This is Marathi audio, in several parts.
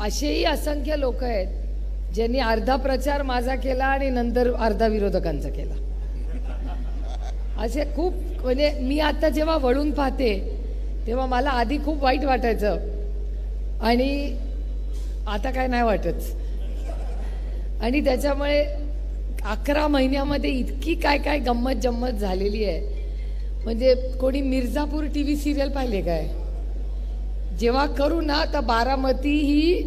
असेही असंख्य लोक आहेत ज्यांनी अर्धा प्रचार माझा केला आणि नंतर अर्धा विरोधकांचा केला. असे खूप, म्हणजे मी आता जेव्हा वळून पाहते तेव्हा मला आधी खूप वाईट वाटायचं आणि आता काय नाही वाटत. आणि त्याच्यामुळे 11 महिन्यामध्ये इतकी काय काय गंमत जम्मत झालेली आहे. म्हणजे कोणी मिर्झापूर TV सिरियल पाहिले काय? जेव्हा करू ना तर बारामती ही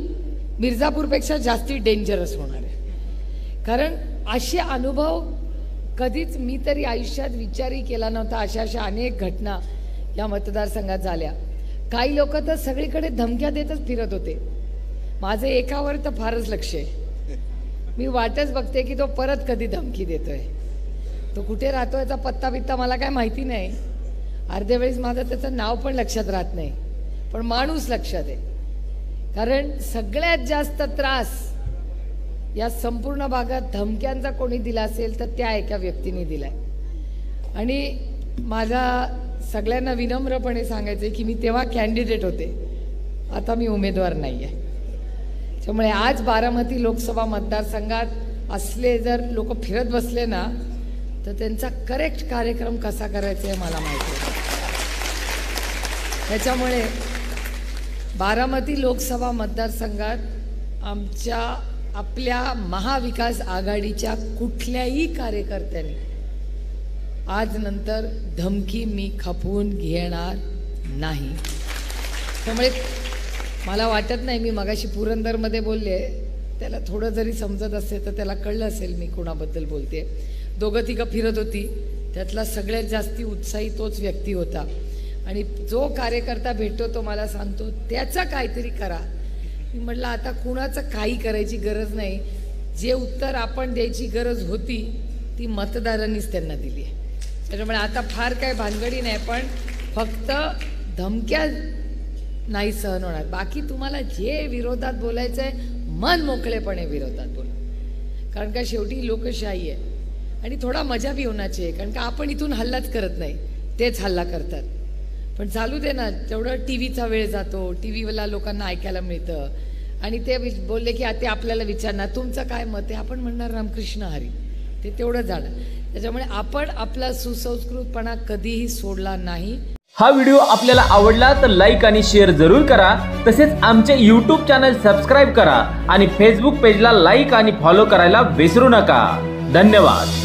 मिर्झापूरपेक्षा जास्ती डेंजरस होणार आहे. कारण असे अनुभव कधीच मी तरी आयुष्यात विचारही केला नव्हता. अशा अनेक घटना या मतदारसंघात झाल्या. काही लोक तर सगळीकडे धमक्या देतच फिरत होते. माझं एकावर तर फारच लक्ष आहे. मी वाटच बघते की तो परत कधी धमकी देतोय. तो कुठे राहतो याचा पत्ता बित्ता मला काय माहिती नाही. अर्ध्या वेळेस माझं त्याचं नाव पण लक्षात राहत नाही, पण माणूस लक्षात आहे. कारण सगळ्यात जास्त त्रास या संपूर्ण भागात धमक्यांचा कोणी दिला असेल तर त्या एका व्यक्तीने दिलाय. आणि माझा सगळ्यांना विनम्रपणे सांगायचं की मी तेव्हा कॅन्डिडेट होते, आता मी उमेदवार नाही आहे. त्यामुळे आज बारामती लोकसभा मतदारसंघात असले जर लोक फिरत बसले ना तर त्यांचा करेक्ट कार्यक्रम कसा करायचा आहे मला माहिती आहे. त्याच्यामुळे बारामती लोकसभा मतदारसंघात आपल्या महाविकास आघाडीच्या कुठल्याही कार्यकर्त्यांनी आज नंतर धमकी मी खपवून घेणार नाही. त्यामुळे मला वाटत नाही, मी मगाशी पुरंदरमध्ये बोलले, त्याला थोडं जरी समजत असेल तर त्याला कळलं असेल मी कोणाबद्दल बोलते. 2-3 फिरत होती, त्यातला सगळ्यात जास्ती उत्साही तोच व्यक्ती होता. आणि जो कार्यकर्ता भेटतो तो मला सांगतो त्याचं काहीतरी करा. मी म्हटलं आता कुणाचं काही करायची गरज नाही. जे उत्तर आपण द्यायची गरज होती ती मतदारांनीच त्यांना दिली आहे. त्याच्यामुळे आता फार काय भानगडी नाही, पण फक्त धमक्या नाही सहन होणार. बाकी तुम्हाला जे विरोधात बोलायचं आहे मन मोकळेपणे विरोधात बोला. कारण का शेवटी लोकशाही आहे आणि थोडा मजा बी होण्याची आहे. कारण का आपण इथून हल्लाच करत नाही, तेच हल्ला करतात. पण चालू दे ना, तेवढं TV चा वेळ जातो, TV लोकांना ऐकायला मिळतं. आणि ते बोलले की ते आपल्याला विचारणार तुमचं काय मत आहे, आपण म्हणणार रामकृष्ण हरी, ते तेवढं झालं. त्याच्यामुळे आपण आपला सुसंस्कृतपणा कधीही सोडला नाही. हा व्हिडिओ आपल्याला आवडला तर लाईक आणि शेअर जरूर करा. तसेच आमचे YouTube चॅनल सबस्क्राईब करा आणि Facebook पेजला लाईक आणि फॉलो करायला विसरू नका. धन्यवाद.